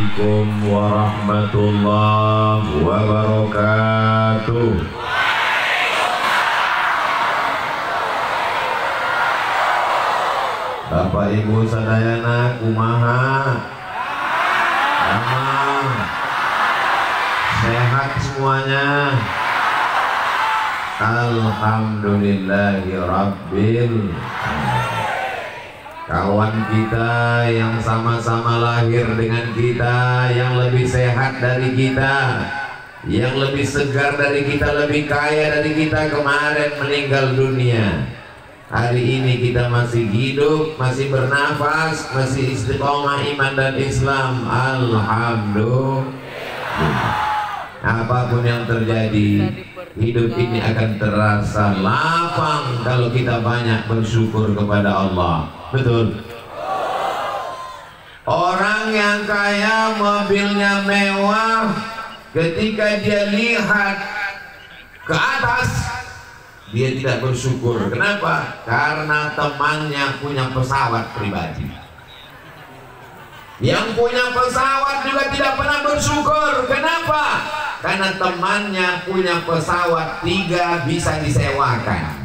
Assalamualaikum warahmatullahi wabarakatuh. Bapak Ibu sadayana kumaha? Aman. Sehat semuanya. Alhamdulillahirabbil alamin. Kawan kita yang sama-sama lahir dengan kita, yang lebih sehat dari kita, yang lebih segar dari kita, lebih kaya dari kita, kemarin meninggal dunia. Hari ini kita masih hidup, masih bernafas, masih istiqomah iman dan Islam. Alhamdulillah. Apapun yang terjadi, hidup ini akan terasa lapang kalau kita banyak bersyukur kepada Allah. Betul. Orang yang kaya, mobilnya mewah, ketika dia lihat ke atas, dia tidak bersyukur. Kenapa? Karena temannya punya pesawat pribadi. Yang punya pesawat juga tidak pernah bersyukur. Kenapa? Karena temannya punya pesawat 3 bisa disewakan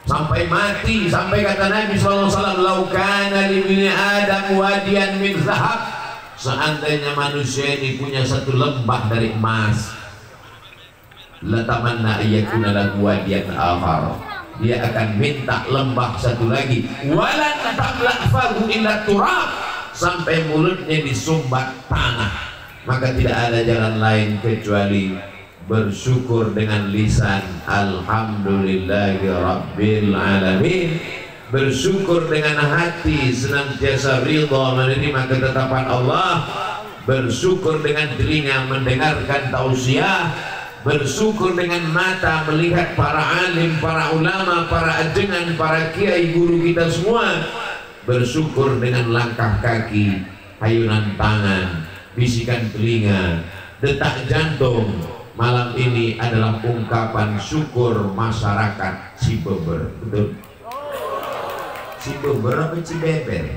sampai mati. Sampai kata Nabi SAW, "Lau kana li bani Adam wadiyan min zahab." Seandainya manusia ini punya satu lembah dari emas, latamanna ayyakuna lahu wadiyan akhar, dia akan minta lembah satu lagi. Walan tamla fahu illa turab, sampai mulutnya disumbat tanah. Maka tidak ada jalan lain kecuali bersyukur dengan lisan alhamdulillahirabbil alamin, bersyukur dengan hati senantiasa ridha menerima ketetapan Allah, bersyukur dengan telinga mendengarkan tausiah, bersyukur dengan mata melihat para alim, para ulama, para ajengan, para kiai guru kita semua, bersyukur dengan langkah kaki, hayunan tangan, bisikan telinga, detak jantung. Malam ini adalah ungkapan syukur masyarakat Cibeber. Betul? Cibeber apa Cibeber?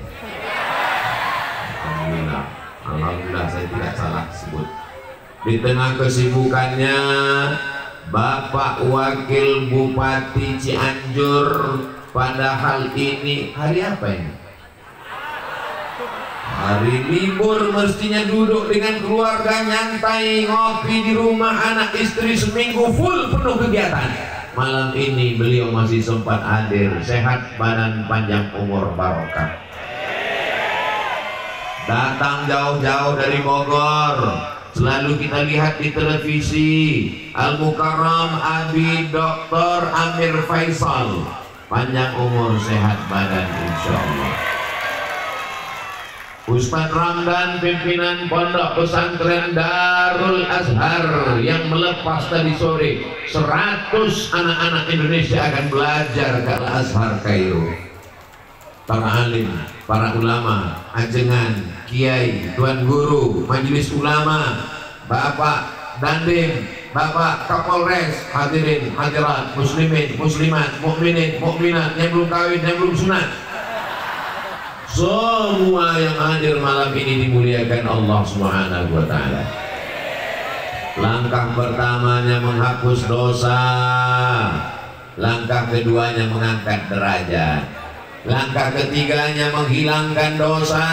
Alhamdulillah, alhamdulillah saya tidak salah sebut. Di tengah kesibukannya, Bapak Wakil Bupati Cianjur, padahal ini hari apa ini? Hari libur, mestinya duduk dengan keluarga, nyantai, ngopi di rumah, anak istri seminggu full penuh kegiatan. Malam ini beliau masih sempat hadir, sehat badan, panjang umur barokah. Datang jauh-jauh dari Bogor, selalu kita lihat di televisi, Al-Mukarram Abi Dr. Amir Faisal, panjang umur, sehat badan insyaallah. Ustadz Ramdan, pimpinan Pondok Pesantren Darul Azhar, yang melepas tadi sore 100 anak-anak Indonesia akan belajar ke Al-Azhar Kairo. Para alim, para ulama, ajengan, kiai, tuan guru, majelis ulama, Bapak Dandim, Bapak Kapolres, hadirin, hadirat, muslimin, muslimat, mukminin, mukminat, yang belum kawin, yang belum sunat, semua yang hadir malam ini dimuliakan Allah Subhanahu wa ta'ala. Langkah pertamanya menghapus dosa, langkah keduanya mengangkat derajat, langkah ketiganya menghilangkan dosa,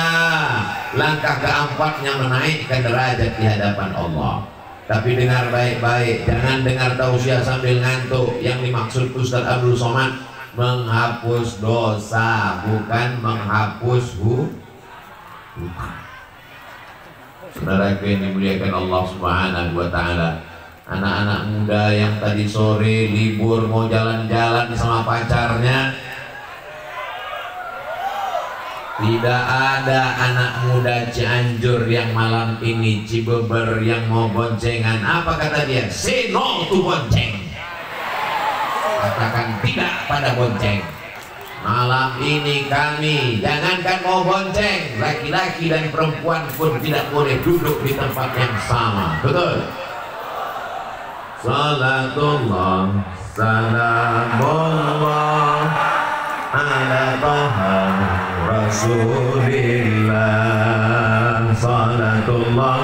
langkah keempatnya menaikkan derajat di hadapan Allah. Tapi dengar baik-baik, jangan dengar tausiah sambil ngantuk. Yang dimaksud Ustadz Abdul Somad menghapus dosa, bukan menghapus hutang. Saudara yang dimuliakan Allah Subhanahu wa ta'ala, anak-anak muda yang tadi sore libur mau jalan-jalan sama pacarnya, tidak ada anak muda Cianjur yang malam ini, Cibeber, yang mau boncengan. Apa kata dia? Say no to bonceng. Katakan tidak pada bonceng. Malam ini kami, jangankan mau bonceng, laki-laki dan perempuan pun tidak boleh duduk di tempat yang sama. Betul? Salatullah, salamullah ala Taha Rasulillah. salatullah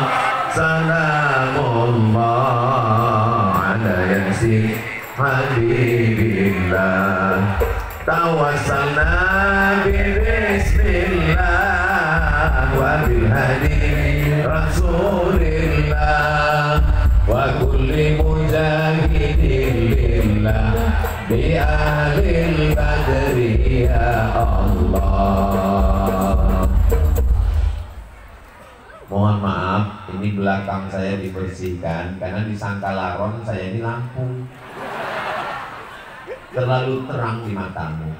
salamullah ala yasin habibillah tawassalna bismillah wa bil hadi rasulillah wa kulli mujahidin lillah bi ahlil badri ya Allah. Mohon maaf, ini belakang saya dibersihkan karena disangka laron saya di Lampung. Terlalu terang di matamu.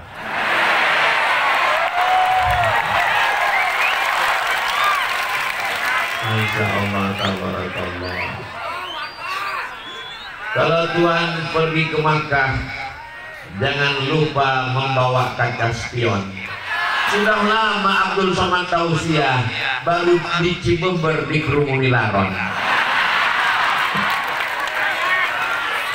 Masya Allah, tabarakallah. Kalau Tuhan pergi ke Makkah, jangan lupa membawa kaca spion. Sudah lama Abdul Somad tausiah, baru di Cibember dikerumuni laron.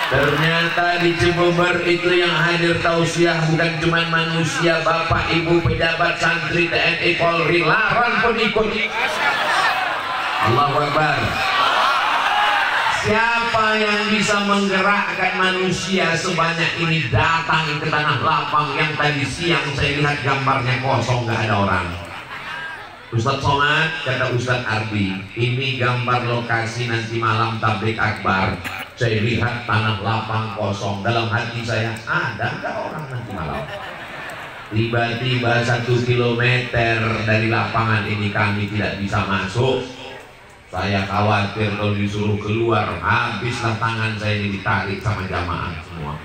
Ternyata di Cibubur itu yang hadir tausiah bukan cuma manusia, bapak, ibu, pejabat, santri, TNI, Polri, laron pun ikut. Allahu Akbar. Siapa yang bisa menggerakkan manusia sebanyak ini datang ke tanah lapang yang tadi siang saya lihat gambarnya kosong, nggak ada orang. Ustadz Somad, kata Ustadz Ardi, ini gambar lokasi nanti malam tablik akbar. Saya lihat tanah lapang kosong. Dalam hati saya, ada nggak orang nanti malam? Tiba-tiba 1 kilometer dari lapangan ini kami tidak bisa masuk. Saya khawatir kalau disuruh keluar, habislah tangan saya ini ditarik sama jamaah semua.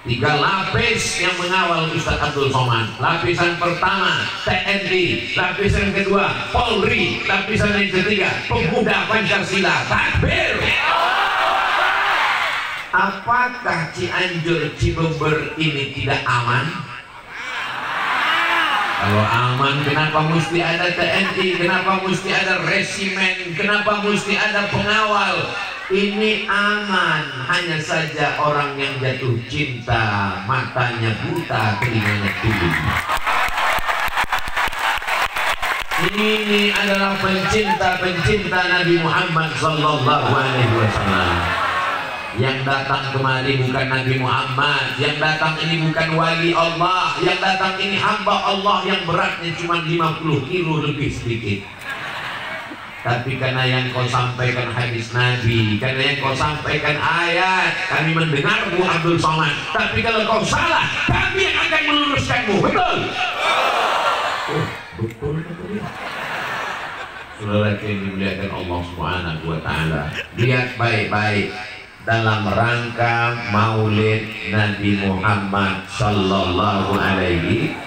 3 lapis yang mengawal Ustadz Abdul Somad. Lapisan pertama TNI, lapisan kedua Polri, lapisan yang ketiga pemuda Pancasila. Takbir! Apakah Cianjur, Cibubur ini tidak aman? Kalau aman, kenapa mesti ada TNI? Kenapa mesti ada resimen? Kenapa mesti ada pengawal? Ini aman, hanya saja orang yang jatuh cinta, matanya buta, telinganya tuli. Ini adalah pencinta-pencinta Nabi Muhammad sallallahu alaihi wasallam. Yang datang kemari bukan Nabi Muhammad, yang datang ini bukan wali Allah, yang datang ini hamba Allah yang beratnya cuma 50 kilo lebih sedikit. Tapi karena yang kau sampaikan hadis Nabi, karena yang kau sampaikan ayat, kami mendengarmu Abdul Somad. Tapi kalau kau salah, kami yang akan meluruskanmu. Betul? Oh, betul. Saudara yang dimuliakan Allah Subhanahu wa Ta'ala, lihat baik-baik dalam rangka Maulid Nabi Muhammad sallallahu alaihi.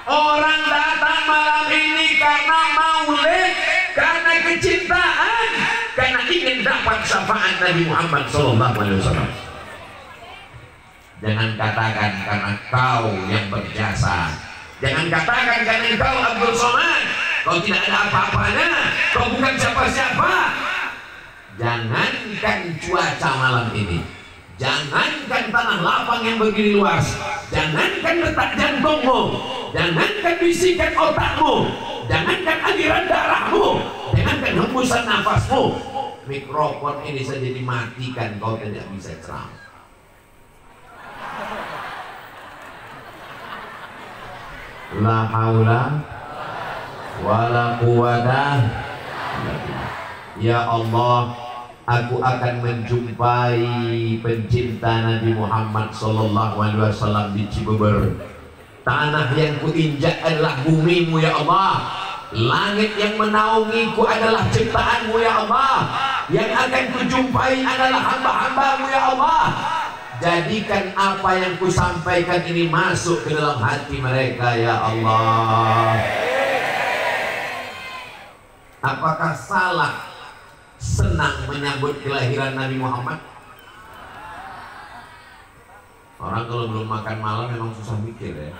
Orang datang malam ini karena maulid, karena kecintaan, karena ingin dapat syafaat Nabi Muhammad sallallahu alaihi wasallam. Jangan katakan karena kau yang berjasa. Jangan katakan karena kau Abdul Somad, kau tidak ada apa-apanya, kau bukan siapa-siapa. Jangankan cuaca malam ini, jangankan tanah lapang yang begini luas, jangankan letak jantungmu, jangankan bisikan otakmu, jangankan aliran darahmu, jangankan hembusan nafasmu, mikrofon ini saja dimatikan, kau tidak bisa ceramah. La haula wala quwata. Ya Allah, aku akan menjumpai pencinta Nabi Muhammad sallallahu alaihi wasallam di Cibubur. Tanah yang kuinjak adalah bumimu ya Allah. Langit yang menaungiku adalah ciptaanmu ya Allah. Yang akan kujumpai adalah hamba-hambamu ya Allah. Jadikan apa yang kusampaikan ini masuk ke dalam hati mereka ya Allah. Apakah salah senang menyambut kelahiran Nabi Muhammad? Orang kalau belum makan malam memang susah mikir ya.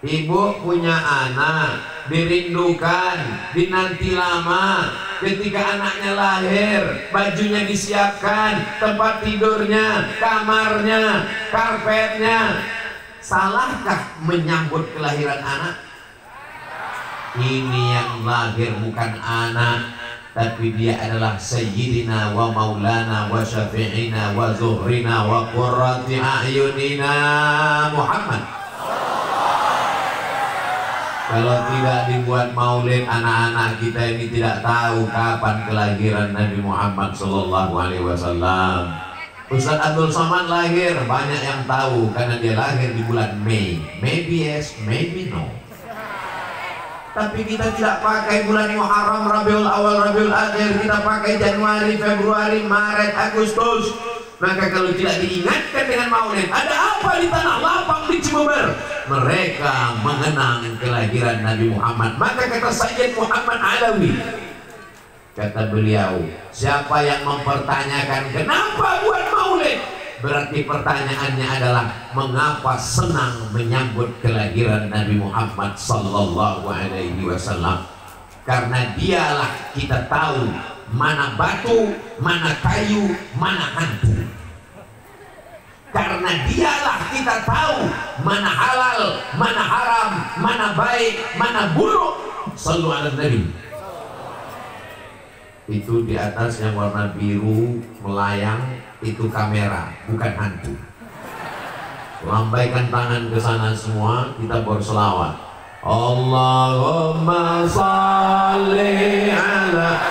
Ibu punya anak, dirindukan, dinanti lama. Ketika anaknya lahir, bajunya disiapkan, tempat tidurnya, kamarnya, karpetnya. Salahkah menyambut kelahiran anak? Ini yang lahir bukan anak, tapi dia adalah Sayyidina wa Maulana wa Syafi'ina wa Zuhrina wa Qurrati A'yunina Muhammad. Kalau tidak dibuat maulid, anak-anak kita ini tidak tahu kapan kelahiran Nabi Muhammad Sallallahu Alaihi Wasallam. Ustaz Abdul Somad lahir, banyak yang tahu karena dia lahir di bulan Mei. Maybe yes, maybe no. Tapi kita tidak pakai bulan Muharram, Rabiul Awal, Rabiul Akhir. Kita pakai Januari, Februari, Maret, Agustus. Maka kalau tidak diingatkan dengan maulid, ada apa di tanah lapang di Cibubur? Mereka mengenang kelahiran Nabi Muhammad. Maka kata Sayyid Muhammad Alawi, kata beliau, siapa yang mempertanyakan kenapa buat maulid, berarti pertanyaannya adalah mengapa senang menyambut kelahiran Nabi Muhammad Sallallahu Alaihi Wasallam. Karena dialah kita tahu mana batu, mana kayu, mana hantu. Karena dialah kita tahu mana halal, mana haram, mana baik, mana buruk. Sallu ala Nabi. Itu di atas yang warna biru melayang, itu kamera, bukan hantu. Lambaikan tangan ke sana semua, kita berselawat. Allahumma salli ala.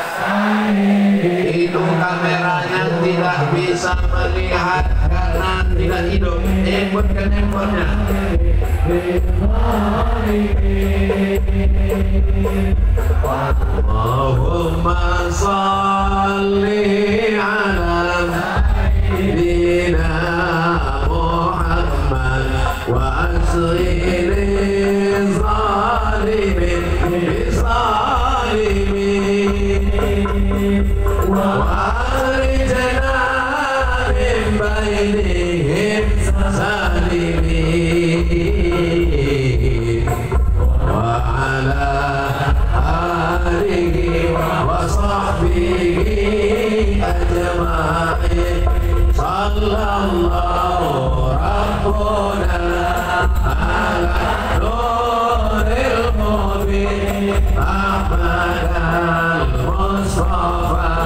Itu kameranya tidak bisa melihat karena tidak hidup. Inputkan handphonenya. Allahumma salli ala Sayyidina Muhammad wa asghiri zalimin bisalimin wa akhrijna min bainihim salimin wa ala alihi wa sahbihi ajma'in. Sallallahu rabbuna ala nuril mubin Ahmad al-Mustafa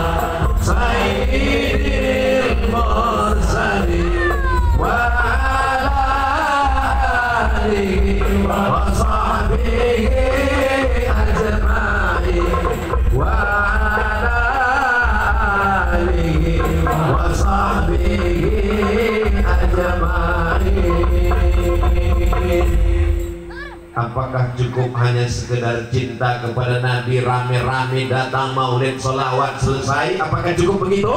Sayyidil mursalin wa ala alihi wa sahbihi ajma'in wa ala alihi wa sahbihi ajma'in. Apakah cukup hanya sekedar cinta kepada Nabi, rame-rame datang maulid, sholawat, selesai? Apakah cukup begitu?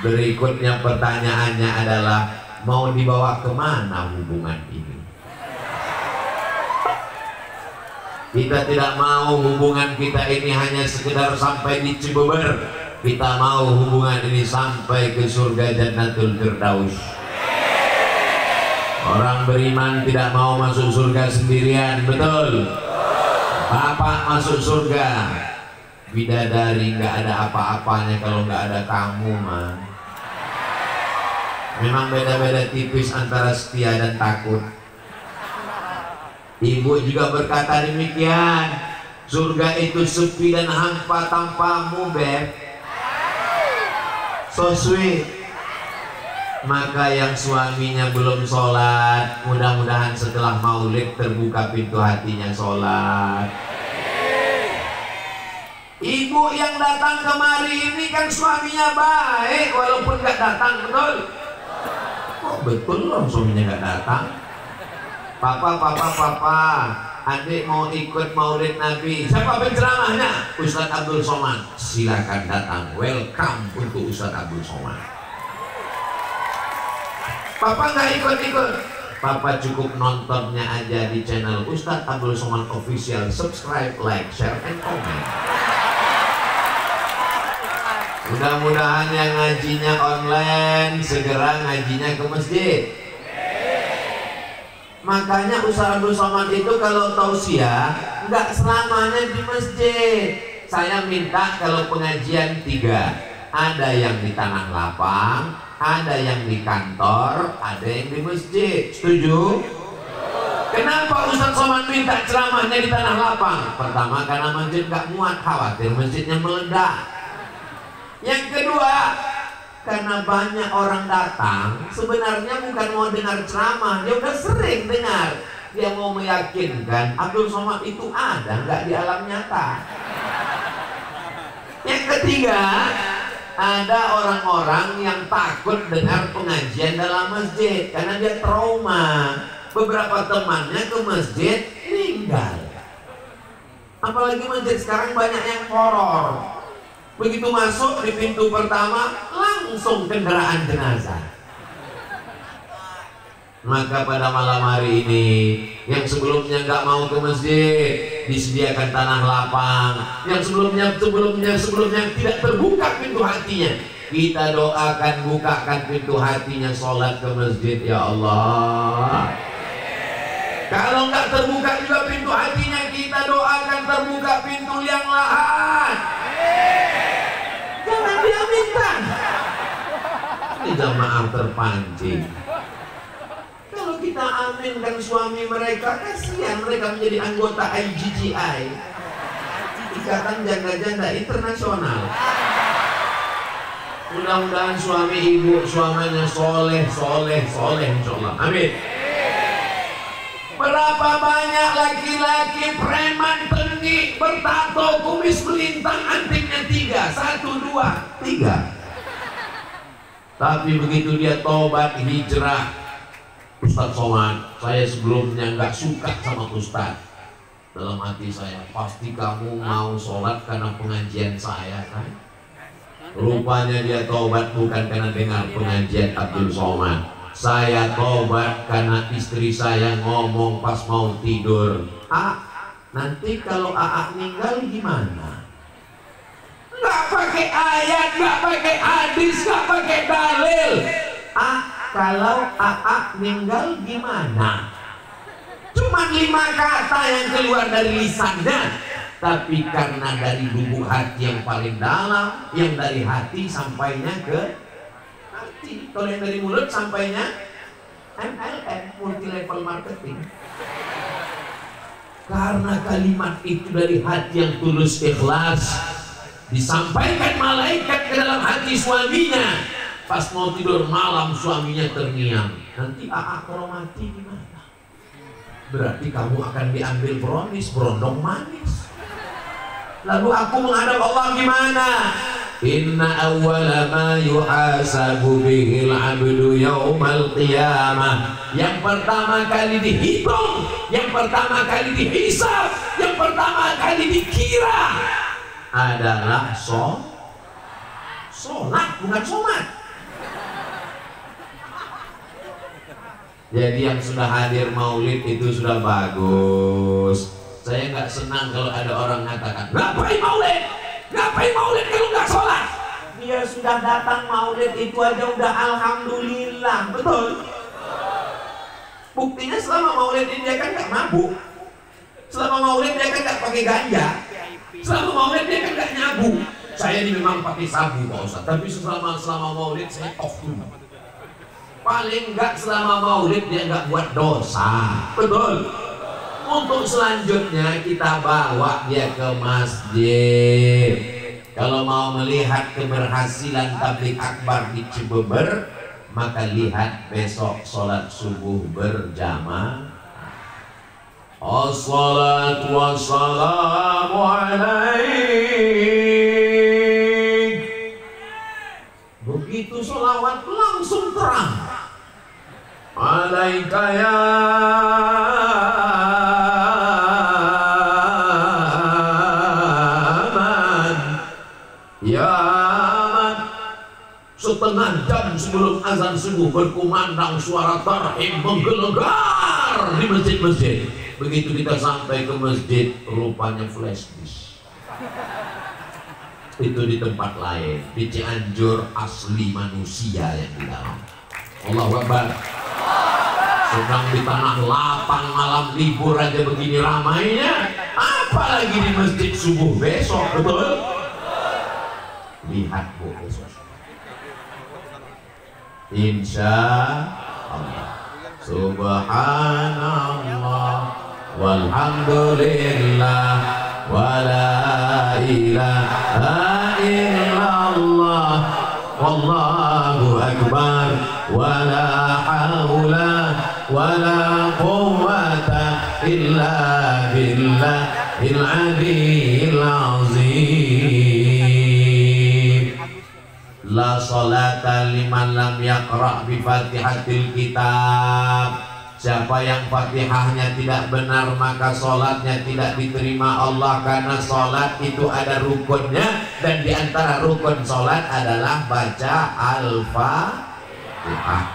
Berikutnya pertanyaannya adalah, mau dibawa kemana hubungan ini? Kita tidak mau hubungan kita ini hanya sekedar sampai di Cibubur. Kita mau hubungan ini sampai ke surga Jannatul Firdaus. Orang beriman tidak mau masuk surga sendirian, betul? Bapak masuk surga, bidadari nggak ada apa-apanya kalau nggak ada kamu, mah. Memang beda-beda tipis antara setia dan takut. Ibu juga berkata demikian, surga itu sepi dan hampa tanpamu, Beb. So sweet. Maka yang suaminya belum sholat, mudah-mudahan setelah maulid terbuka pintu hatinya sholat. Ibu yang datang kemari ini kan suaminya baik, walaupun gak datang, betul? Oh betul loh, suaminya gak datang. Papa, adik mau ikut maulid Nabi. Siapa penceramahnya? Ustaz Abdul Somad. Silakan datang, welcome untuk Ustaz Abdul Somad. Papa nggak ikut-ikut. Papa cukup nontonnya aja di channel Ustaz Abdul Somad Official. Subscribe, like, share, and comment. Mudah-mudahan yang ngajinya online segera ngajinya ke masjid. Makanya Ustaz Abdul Somad itu kalau tausiah nggak selamanya di masjid. Saya minta kalau pengajian 3, ada yang di tanah lapang, ada yang di kantor, ada yang di masjid. Setuju? Kenapa Ustaz Somad minta ceramahnya di tanah lapang? Pertama karena masjid gak muat, khawatir masjidnya meledak. Yang kedua, karena banyak orang datang sebenarnya bukan mau dengar ceramah, dia udah sering dengar. Dia mau meyakinkan Abdul Somad itu ada nggak di alam nyata. Yang ketiga, ada orang-orang yang takut dengar pengajian dalam masjid karena dia trauma. Beberapa temannya ke masjid meninggal. Apalagi masjid sekarang banyak yang horor. Begitu masuk di pintu pertama langsung kendaraan jenazah. Maka pada malam hari ini yang sebelumnya nggak mau ke masjid disediakan tanah lapang. Yang sebelumnya tidak terbuka pintu hatinya, kita doakan bukakan pintu hatinya sholat ke masjid ya Allah. Kalau nggak terbuka juga pintu hatinya, kita doakan terbuka pintu liang lahat. Jangan diaminkan. Ini jamaah terpancing. Kalau kita aminkan suami mereka, kasihan mereka menjadi anggota IGGI, Ikatan Janda-Janda Internasional. Mudah-mudahan suami ibu suaminya soleh insyaallah. Amin. Berapa banyak laki-laki preman tengik bertato kumis melintang antingnya 3, 1, 2, 3. Tapi begitu dia tobat hijrah, Ustaz Somad, saya sebelumnya nggak suka sama Ustaz. Dalam hati saya, pasti kamu mau sholat karena pengajian saya kan? Rupanya dia tobat bukan karena dengar pengajian Abdul Somad. Saya tobat karena istri saya ngomong pas mau tidur, nanti kalau meninggal gimana? Nggak pakai ayat, nggak pakai hadis, nggak pakai dalil. Kalau meninggal gimana? Cuma 5 kata yang keluar dari lisannya, tapi karena dari lubuk hati yang paling dalam, yang dari hati sampainya ke hati. Kalau yang dari mulut sampainya MLM, multi level marketing. Karena kalimat itu dari hati yang tulus ikhlas, disampaikan malaikat ke dalam hati suaminya. Pas mau tidur malam suaminya terngiang, nanti kalau mati gimana? Berarti kamu akan diambil brownies, berondong manis. Lalu aku menghadap Allah gimana? Inna awwala ma yuhasabu bihil abdu yaumal qiyamah. Yang pertama kali dihitung, yang pertama kali dihisab, yang pertama kali dikira adalah sholat, bukan somat. Jadi yang sudah hadir maulid itu sudah bagus. Saya nggak senang kalau ada orang mengatakan, ngapain maulid? Ngapain maulid kalau nggak sholat? Dia sudah datang maulid itu aja udah alhamdulillah, betul? Buktinya selama maulid ini dia kan nggak mabuk, selama maulid dia kan nggak pakai ganja, selama maulid dia kan nggak nyabu. Saya ini memang pakai sabu Pak Ustaz, tapi selama maulid saya off dulu. Paling nggak selama maulid dia nggak buat dosa, betul? Untuk selanjutnya kita bawa dia ke masjid. Kalau mau melihat keberhasilan tabligh akbar di Cibeber, maka lihat besok sholat subuh berjamaah. Assalatu wassalamu alaik. Begitu sholawat langsung terang. Alaika ya setengah jam sebelum azan subuh berkumandang suara tarhim menggelegar di masjid-masjid. Begitu kita sampai ke masjid, rupanya flash disk. Itu di tempat lain, di Cianjur asli manusia yang di dalam. Allahu Akbar. Sedang di tanah lapang malam libur aja begini ramainya, apalagi di masjid subuh besok, betul? Lihat Bu besok. Insya Allah. Subhanallah walhamdulillah wala ilaha illallah wallahu akbar wala haula wala quwwata illa billahil aliyyil azim. La salata liman lam yaqra' bi fatihatil kitab. Siapa yang fatihahnya tidak benar maka sholatnya tidak diterima Allah, karena sholat itu ada rukunnya, dan diantara rukun sholat adalah baca al-fatihah.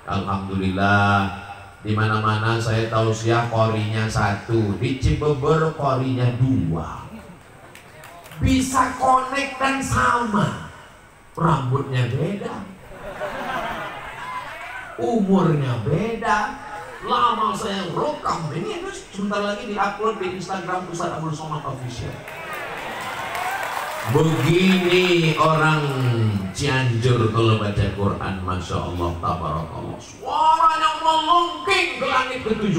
Alhamdulillah, di mana-mana saya tausiah qorinya 1, di Cibeber qorinya 2. Bisa connect dan sama, rambutnya beda, umurnya beda. Lama saya rekam ini, terus sebentar lagi diupload di Instagram Ustaz Abdul Somad Official. Begini orang Cianjur kalau baca Quran, masya Allah, tabarakallah, suaranya melengking ke langit ke-7.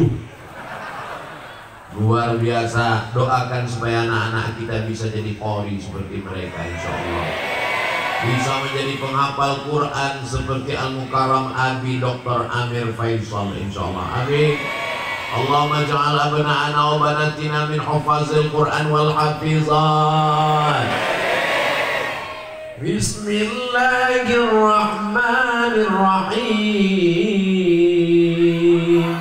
Luar biasa. Doakan supaya anak-anak kita bisa jadi qori seperti mereka, insya Allah. Bisa menjadi penghafal Quran seperti Al-Mukarram Abi Dr. Amir Faisal, insyaallah. Amin. Allahumma ja'al abna'ana wa banatina min hufazil Quran wal hafizan. Bismillahirrahmanirrahim.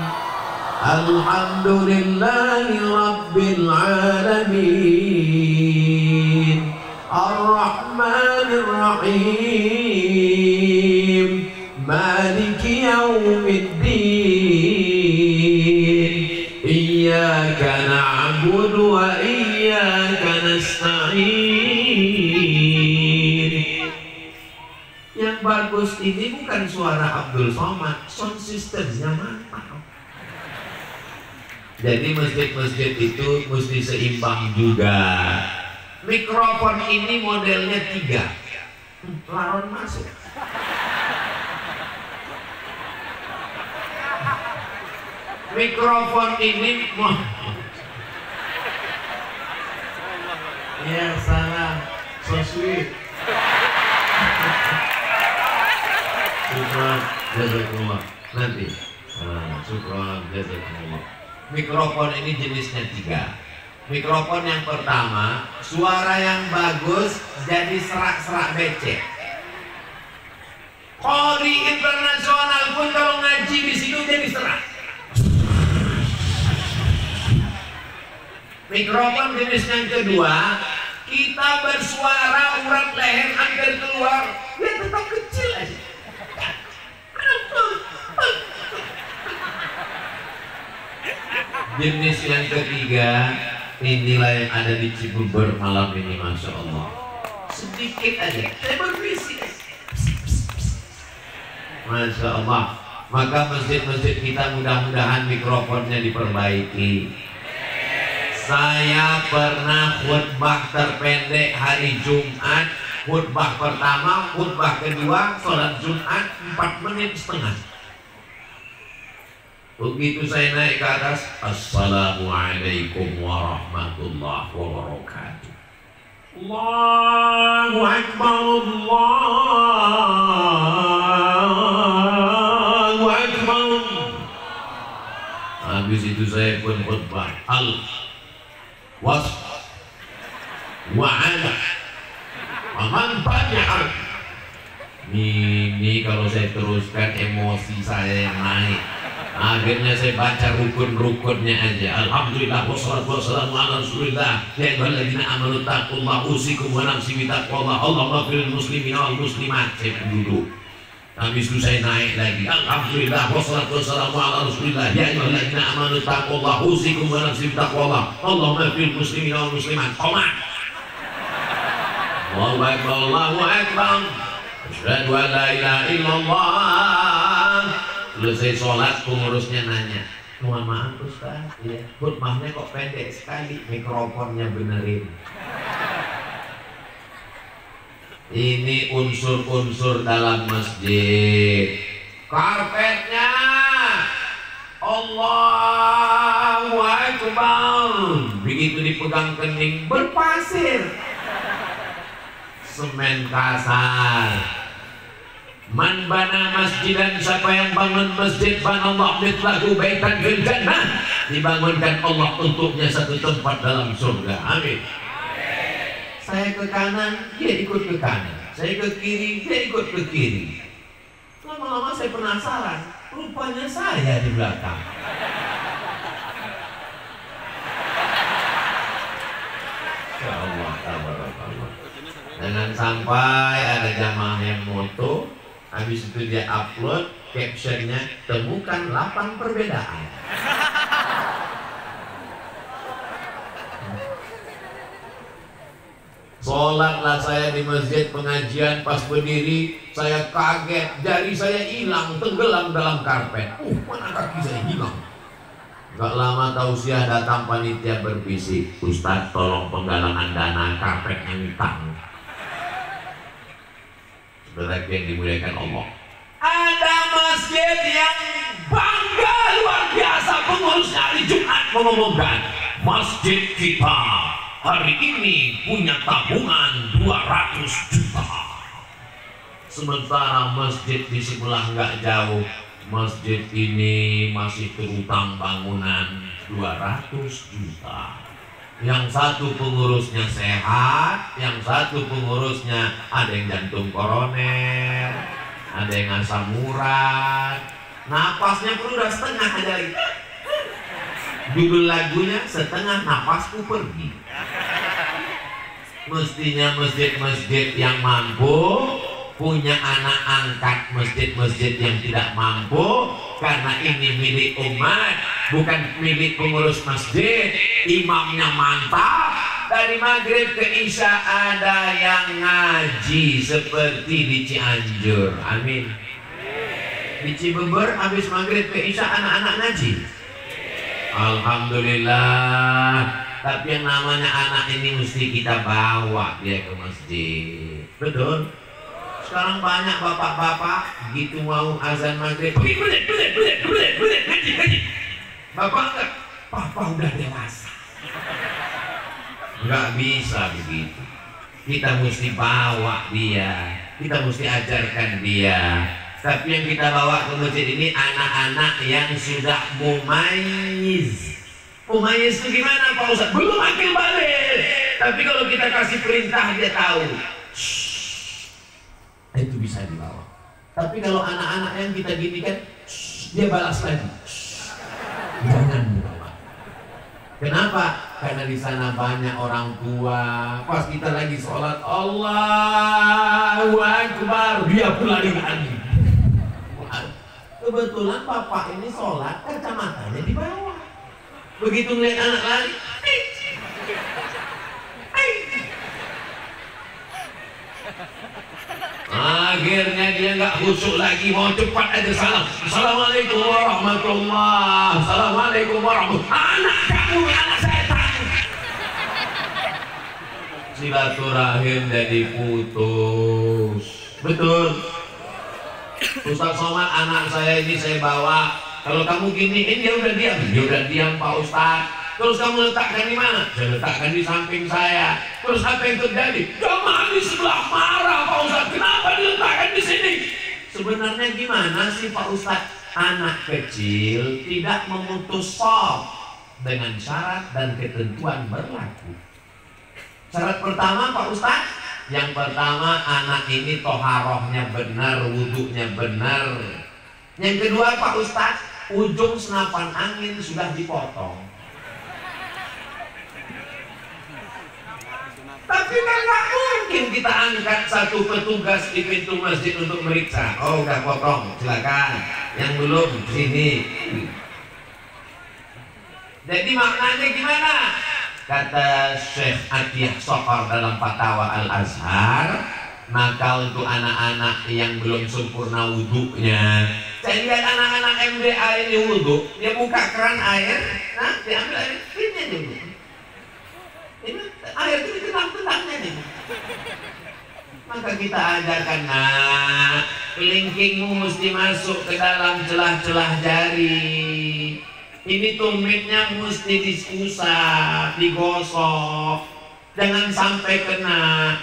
Alhamdulillahi rabbil alamin. Ar-Rahmanir Rahim, Maliki Yawmiddin, Iyyaka na'budu wa iyyaka nasta'in. Yang bagus ini bukan suara Abdul Somad, sound systemnya mantap. Jadi masjid-masjid itu mesti seimbang juga. Mikrofon ini modelnya 3, lawan masuk. Mikrofon ini ya salah, so sweet. Syukran jazakumullah. Nanti syukran jazakumullah. Mikrofon ini jenisnya 3. Mikrofon yang pertama, suara yang bagus jadi serak-serak becek. Qori internasional pun kalau ngaji di situ jadi serak. Mikrofon jenis yang kedua, kita bersuara urat leher hampir keluar, dia tetap kecil aja. Jenis yang ketiga, inilah yang ada di Cibeber malam ini, masya Allah. Sedikit aja, saya berbisik, masya Allah. Maka masjid-masjid kita mudah-mudahan mikrofonnya diperbaiki. Saya pernah khutbah terpendek hari Jumat, khutbah pertama, khutbah kedua, sholat Jumat 4,5 menit. Begitu saya naik ke atas, Assalamualaikum warahmatullahi wabarakatuh. Allahu Akbar, Allahu Akbar. Habis itu saya pun khutbah was wa'ala aman banyak. Ini kalau saya teruskan emosi saya yang naik. Akhirnya saya baca rukun-rukunnya aja. Alhamdulillah wassalatu wassalamu ala Rasulillah. Ya ayyuhalladzina amanu taqullaha usikum wa nafsi bittaqwallah. Allahumma fil muslimin wal muslimat. Saya duduk. Habis itu saya naik lagi. Alhamdulillah wassalatu wassalamu ala Rasulillah. Ya ayyuhalladzina amanu taqullaha usikum wa nafsi bittaqwallah. Allahumma fil muslimin wal muslimat. Qomat. Allahu akbar, Allahu akbar. Asyhadu an la ilaha illallah. Selesai sholat, pengurusnya nanya, mohon maaf Ustaz, ya, khutbahnya kok pendek sekali, mikrofonnya benerin. Ini unsur-unsur dalam masjid. Karpetnya Allahu Akbar. Begitu dipegang kening berpasir, semen kasar. Man bana masjidan, siapa yang bangun masjid, banallahu mithlahu baitan fil jannah, dibangunkan Allah untuknya satu tempat dalam surga. Amin. Saya ke kanan, dia ikut ke kanan. Saya ke kiri, dia ikut ke kiri. Lama-lama saya penasaran, rupanya saya di belakang. Ya Allah, tabarakallah. Jangan sampai ada jamaah yang moto, habis itu dia upload captionnya, temukan 8 perbedaan. Sholatlah saya di masjid pengajian, pas berdiri saya kaget, jari saya hilang, tenggelam dalam karpet. Mana kaki saya hilang. Gak lama tausiah datang panitia berbisik, Ustadz tolong penggalangan dana karpetnya hitam. Saudara yang dimuliakan Allah, ada masjid yang bangga luar biasa, pengurusnya hari Jumat mengumumkan, masjid kita hari ini punya tabungan 200 juta. Sementara masjid di sebelah nggak jauh, masjid ini masih terutang bangunan 200 juta. Yang satu pengurusnya sehat, yang satu pengurusnya ada yang jantung koroner, ada yang asam urat, napasnya pun udah setengah aja lagi. Judul lagunya setengah napasku pergi. Mestinya masjid-masjid yang mampu punya anak angkat masjid-masjid yang tidak mampu, karena ini milik umat, bukan milik pengurus masjid. Imamnya mantap, dari maghrib ke isya ada yang ngaji seperti di Cianjur. Amin. Di Cibeber habis maghrib ke isya anak-anak ngaji. Alhamdulillah. Tapi yang namanya anak ini mesti kita bawa dia ke masjid. Betul. Sekarang banyak bapak-bapak gitu mau azan maghrib, pergi ngaji. Bapak enggak, papa udah dewasa. Enggak bisa begitu. Kita mesti bawa dia, kita mesti ajarkan dia. Tapi yang kita bawa ke masjid ini anak-anak yang sudah mumayyiz. Mumayyiz itu gimana Pak Ustaz? Belum akil balik. Tapi kalau kita kasih perintah dia tahu. Itu bisa dibawa. Tapi kalau anak-anak yang kita ginikan, dia balas lagi. Jangan dibawa. Kenapa? Karena di sana banyak orang tua. Pas kita lagi sholat, Allahu Akbar, dia pun lari. Kebetulan bapak ini sholat, kacamatanya di bawah. Begitu ngeliat anak lari, akhirnya dia nggak khusyuk lagi, mau cepat aja salam. Assalamualaikum warahmatullahi. Assalamualaikum warahmatullahi. Anak kamu, anak saya takut. Silaturahim jadi putus. Betul. Ustaz Somad, anak saya ini saya bawa. Kalau kamu giniin dia udah diam. Dia udah diam Pak Ustaz. Terus kamu letakkan di mana? Saya letakkan di samping saya. Terus apa yang terjadi? Jamaah di sebelah marah Pak Ustaz. Kenapa diletakkan di sini? Sebenarnya gimana sih Pak Ustaz? Anak kecil tidak memutus shaf dengan syarat dan ketentuan berlaku. Syarat pertama Pak Ustaz, yang pertama anak ini toharohnya benar, wudhunya benar. Yang kedua Pak Ustaz, ujung senapan angin sudah dipotong. Tapi kan nggak mungkin kita angkat satu petugas di pintu masjid untuk meriksa. Oh udah potong, silakan. Yang belum sini. Jadi maknanya gimana? Kata Syekh Atiyah Sokhar dalam Fatwa Al-Azhar, maka untuk anak-anak yang belum sempurna wudhunya, saya lihat anak-anak MDA ini wudhu, dia buka keran air, nah diambil air, ini dulu. Ini air itu ditenang-tenangnya nih. Maka kita ajarkan, nah kelingkingmu mesti masuk ke dalam celah-celah jari. Ini tumitnya mesti diusap, digosok, jangan sampai kena.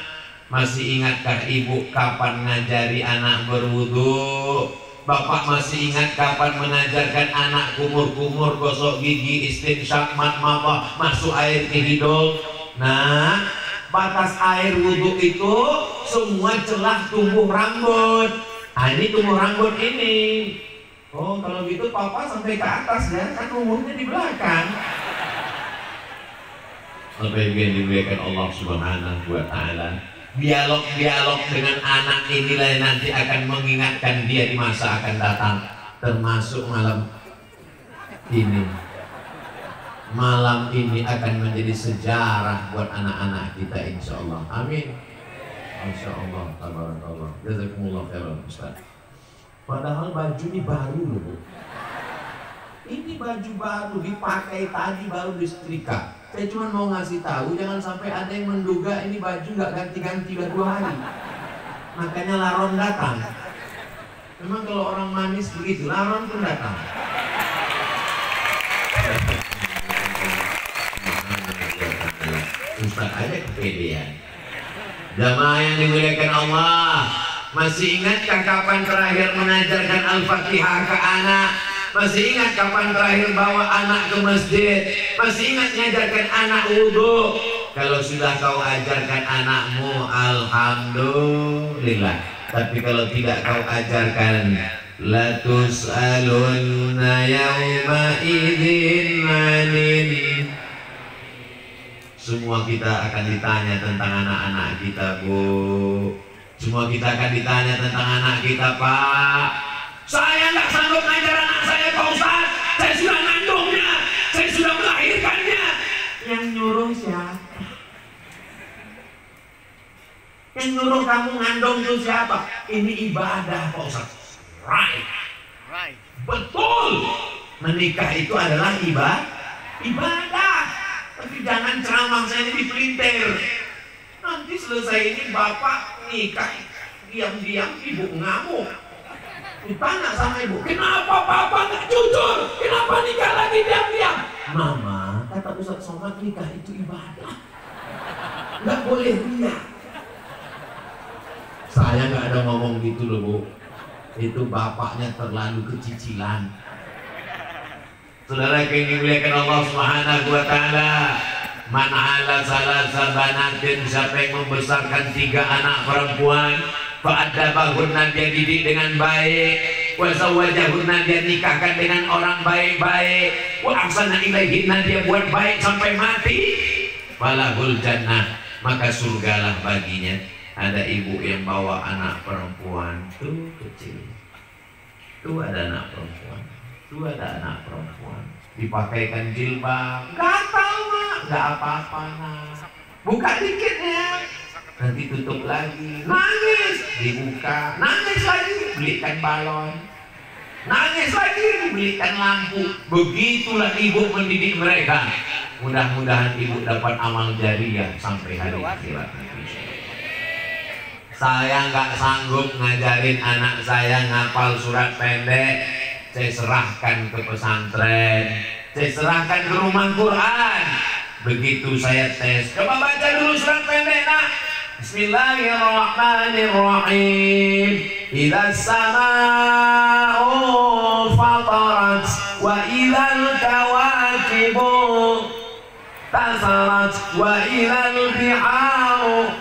Masih ingatkah ibu kapan ngajari anak berwudu? Bapak masih ingat kapan mengajarkan anak kumur-kumur gosok gigi, istinsyak, matmabah, masuk air ke hidung? Nah, batas air wudu itu semua celah tumbuh rambut. Nah, ini tumbuh rambut ini. Oh, kalau gitu papa sampai ke atas ya, kan umurnya di belakang. Apa yang dimuliakan Allah Subhanahu wa Ta'ala. Dialog-dialog dengan anak inilah yang nanti akan mengingatkan dia di masa akan datang, termasuk malam ini. Malam ini akan menjadi sejarah buat anak-anak kita, insya Allah. Amin. Insya Allah. Tabarakallah. Jazakumullah khairan, Ustaz. Padahal baju ini baru loh. Ini baju baru dipakai tadi, baru disetrika. Saya cuma mau ngasih tahu, jangan sampai ada yang menduga ini baju nggak ganti-ganti udah 2 hari. Makanya laron datang. Memang kalau orang manis begitu, laron pun datang. Ustaz aja kepedean. Jamaah yang dimuliakan Allah, masih ingatkah kapan terakhir mengajarkan Al-Fatihah ke anak? Masih ingat kapan terakhir bawa anak ke masjid? Masih ingat mengajarkan anak wudu? Kalau sudah kau ajarkan anakmu, alhamdulillah. Tapi kalau tidak kau ajarkan, la tus'alunna yawma idzin 'anil. Semua kita akan ditanya tentang anak-anak kita, Bu. Semua kita akan ditanya tentang anak kita, Pak. Saya nggak sanggup ngajar anak saya, Pak Ustaz. Saya sudah ngandungnya, saya sudah melahirkannya. Yang nyuruh siapa? Yang nyuruh kamu ngandung itu siapa? Ini ibadah, Pak Ustaz. Right. Betul. Menikah itu adalah ibadah. Tapi jangan ceramah saya ini dipelintir. Nanti selesai ini bapak nikah, diam-diam ibu ngamuk. Ditanya sama ibu, kenapa papa nggak jujur? Kenapa nikah lagi diam-diam? Mama, kata Ustaz Somad, nikah itu ibadah, nggak boleh riya. Saya nggak ada ngomong gitu loh, Bu. Itu bapaknya terlalu kecicilan. Saudara yang dimuliakan Allah Subhanahu wa Ta'ala, man ala salasa banatin, siapa yang membesarkan 3 anak perempuan, fa'adabahunna, dia didik dengan baik, wa zawwajahunna, dia nikahkan dengan orang baik-baik, wa ahsana ilaihinna, dia buat baik sampai mati, falahul jannah, maka surgalah baginya. Ada ibu yang bawa anak perempuan tuh kecil, tuh ada anak perempuan, tuh ada anak perempuan, dipakaikan jilbab, gatal mak, nggak apa-apa nak, buka dikit ya, nanti tutup lagi, nangis, dibuka, nangis lagi, belikan balon, nangis lagi, dibelikan lampu. Begitulah ibu mendidik mereka. Mudah-mudahan ibu dapat amal jariah sampai hari akhirat. Saya nggak sanggup ngajarin anak saya ngapal surat pendek. Saya serahkan ke pesantren, saya serahkan ke rumah Quran. Begitu saya tes, coba baca dulu surat pendek nak. Bismillahirrahmanirrahim. Idza samaa'u fatarat wa idzal kawakibu tasarat wa idzal biharu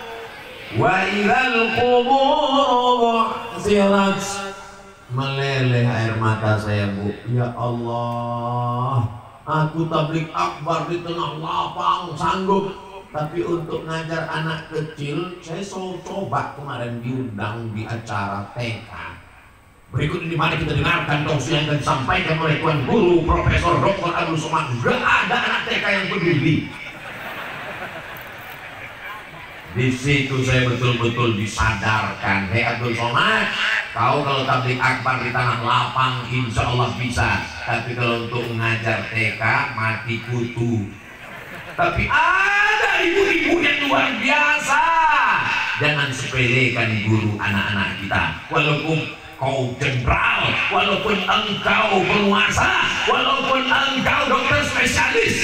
wa idzal qubur bu'thirat. Meleleh air mata saya, Bu. Ya Allah, aku tablik akbar di tengah lapang sanggup, tapi untuk ngajar anak kecil saya coba kemarin diundang di acara TK. Berikut ini mari kita dengarkan tausiah yang disampaikan oleh Tuan Guru Profesor Dr. Abdul Somad. Gak ada anak TK yang peduli. Di situ saya betul-betul disadarkan, hei Abdul Somad, kau kalau tablik akbar di tanah lapang insya Allah bisa, tapi kalau untuk mengajar TK mati kutu. Tapi ada ibu-ibu yang luar biasa. Jangan sepelekan guru anak-anak kita. Walaupun kau jenderal, walaupun engkau penguasa, walaupun engkau dokter spesialis,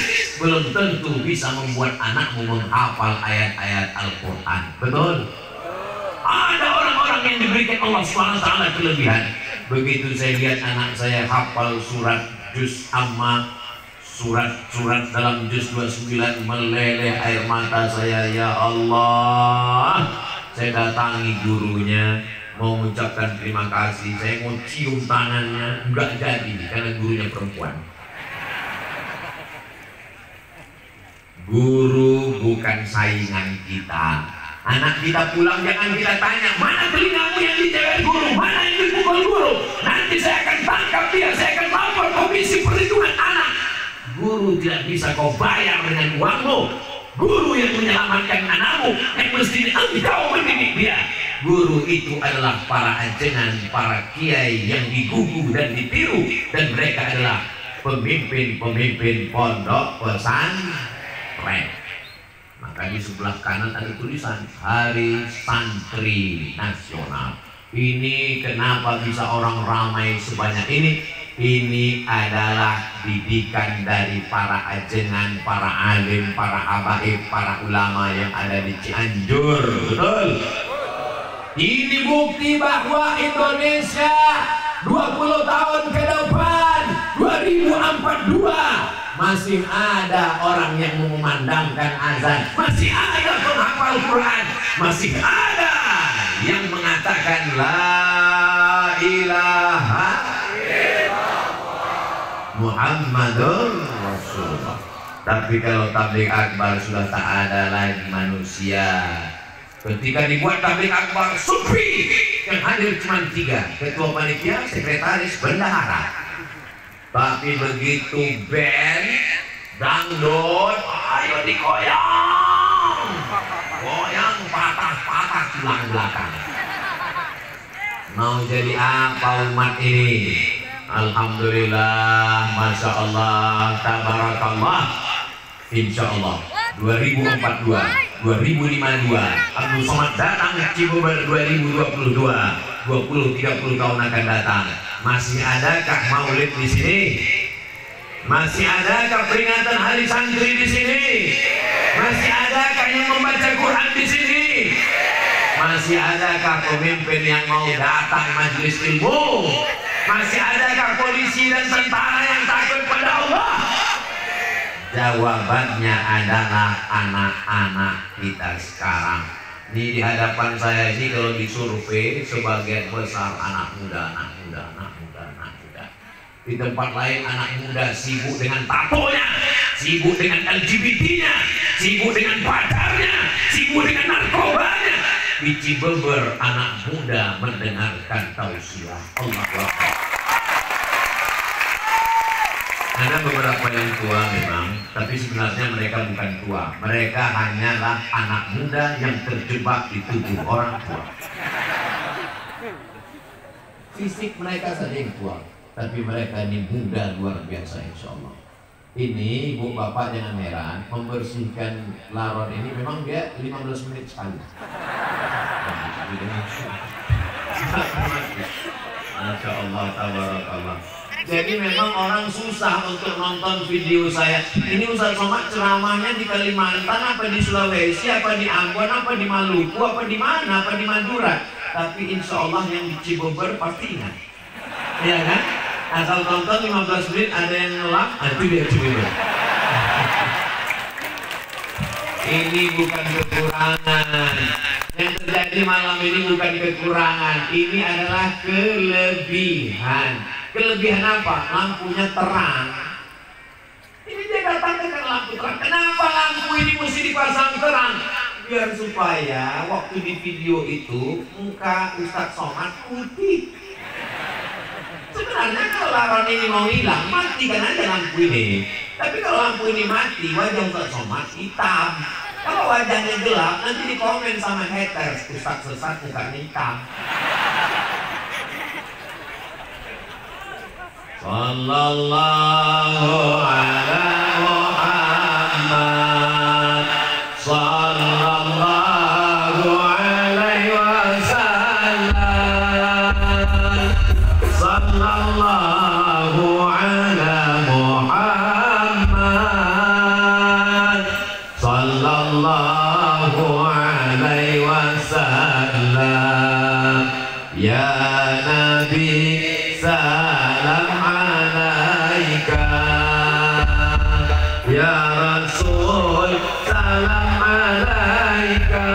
belum tentu bisa membuat anakmu menghafal ayat-ayat Al-Quran. Betul? Ada orang-orang yang diberikan Allah SWT kelebihan. Begitu saya lihat anak saya hafal surat juz amma, surat-surat dalam juz 29, meleleh air mata saya. Ya Allah, saya datangi gurunya, mau mengucapkan terima kasih, saya mau cium tangannya, enggak jadi karena gurunya perempuan. Guru bukan saingan kita. Anak kita pulang jangan kita tanya, mana telingamu yang dicewek guru, mana yang dipukul guru, nanti saya akan tangkap dia, saya akan lapor Komisi Perlindungan Anak. Guru tidak bisa kau bayar dengan uangmu. Guru yang menyelamatkan anakmu, yang mesti engkau mendidik dia. Guru itu adalah para ajengan, para kiai yang digugu dan ditiru, dan mereka adalah pemimpin-pemimpin pondok pesantren. Maka di sebelah kanan ada tulisan Hari Santri Nasional. Ini kenapa bisa orang ramai sebanyak ini? Ini adalah didikan dari para ajengan, para alim, para habaib, para ulama yang ada di Cianjur. Betul? Ini bukti bahwa Indonesia 20 tahun ke depan, 2042, masih ada orang yang memandangkan azan, masih ada penghafal Quran, masih ada yang mengatakan la ilaha Muhammadur Rasulullah. Tapi kalau tabligh akbar sudah tak ada lagi manusia. Ketika dibuat tabligh akbar sufi, yang hadir cuma 3, ketua panitia, sekretaris, bendahara. Tapi begitu band dangdut, ayo dikoyang, goyang patah-patah tulang belakang. Mau jadi apa umat ini? Alhamdulillah, masya Allah, tabarakallah. Insya Allah 2042, 2052, Abdul Somad datang ke Cibubur 2022, 20-30 tahun akan datang. Masih adakah maulid di sini? Masih adakah peringatan Hari Santri di sini? Masih adakah yang membaca Quran di sini? Masih adakah pemimpin yang mau datang majelis ilmu? Masih adakah polisi dan tentara yang takut pada Allah? Jawabannya adalah anak-anak kita sekarang. Ini di hadapan saya ini kalau disurvei sebagian besar anak muda, anak muda, anak muda, anak muda. Di tempat lain anak muda sibuk dengan tatonya, sibuk dengan LGBT-nya, sibuk dengan pacarnya, sibuk dengan narkobanya. Di Cibubur anak muda mendengarkan tausiah. Allahu Akbar. Ada beberapa yang tua memang, tapi sebenarnya mereka bukan tua. Mereka hanyalah anak muda yang terjebak di tubuh orang tua. Fisik mereka saja yang tua, tapi mereka ini muda luar biasa insya Allah. Ini ibu bapak jangan heran, membersihkan laron ini memang dia 15 menit sekali. Masya Allah, tabarakallah. Jadi memang orang susah untuk nonton video saya. Ini Ustaz Somad ceramahnya di Kalimantan, apa di Sulawesi, apa di Ambon, apa di Maluku, apa di mana, apa di Madura. Tapi insya Allah yang di Cibubur pasti ingat. Ya kan? Asal tonton 15 menit ada yang ngelak, itu dia Cibubur. Ini bukan kekurangan. Yang terjadi malam ini bukan kekurangan. Ini adalah kelebihan. Kelebihan apa? Lampunya terang. Ini dia datang dengan lampu terang. Kenapa lampu ini mesti dipasang terang? Biar supaya waktu di video itu muka Ustaz Somad putih. Sebenarnya kalau laron ini mau hilang, matikan aja lampu ini. Tapi kalau lampu ini mati, wajah Ustaz Somad hitam. Kalau wajahnya gelap, nanti dikomen sama haters, Ustaz sesat mukanya hitam. Sallallahu ala Muhammad, sallallahu alaihi wasallam. alaika